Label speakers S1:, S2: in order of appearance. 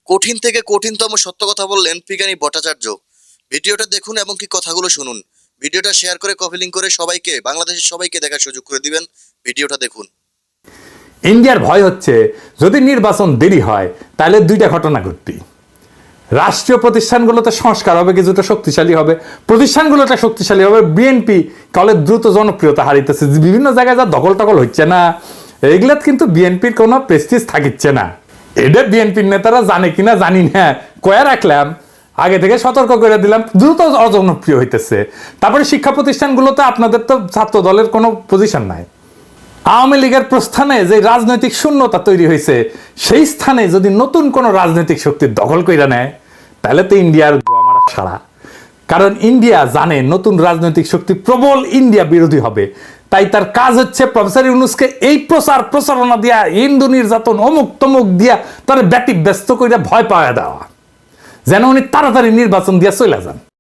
S1: কঠিন থেকে কঠিনতম সত্য কথা বললেন পিগানি ভট্টাচার্য। ভিডিওটা দেখুন এবং কি কথাগুলো শুনুন। ভিডিওটা শেয়ার করে কপি লিংক করে সবাইকে, বাংলাদেশের সবাইকে দেখার সুযোগ করে দিবেন। ভিডিওটা দেখুন।
S2: ইন্ডিয়ার ভয় হচ্ছে যদি নির্বাচন দেরি হয় তাহলে দুইটা ঘটনা ঘটবে। রাষ্ট্রীয় প্রতিষ্ঠানগুলোতে সংস্কার হবে, কিছুটা শক্তিশালী হবে, প্রতিষ্ঠানগুলোটা শক্তিশালী হবে। বিএনপি কলে দ্রুত জনপ্রিয়তা হারিতেছে, বিভিন্ন জায়গায় যা দখল টকল হচ্ছে না, এগুলাত কিন্তু বিএনপির কোনো প্রেস্টিজ থাকিচ্ছে না। এটা বিএনপির নেতারা জানে কিনা জানি না, কয়া রাখলাম, আগে থেকে সতর্ক করে দিলাম, দ্রুত অজনপ্রিয় হইতেছে। তারপরে শিক্ষা প্রতিষ্ঠানগুলোতে আপনাদের তো ছাত্র দলের কোনো পজিশন নাই। আওয়ামী লীগের প্রস্থানে যে রাজনৈতিক শূন্যতা তৈরি হয়েছে, সেই স্থানে যদি নতুন কোনো রাজনৈতিক শক্তির দখল করে নেয় তাহলে তো ইন্ডিয়ার গোয়ামারা সারা। কারণ ইন্ডিয়া জানে নতুন রাজনৈতিক শক্তি প্রবল ইন্ডিয়া বিরোধী হবে, তাই তার কাজ হচ্ছে প্রফেসর ইউনূসকে এই প্রচারণা দিয়া, হিন্দু নির্যাতন, অমুক তমুক দিয়া তার ব্যস্ত করে ভয় পাওয়া দেওয়া, যেন উনি তাড়াতাড়ি নির্বাচন দিয়া চলে যান।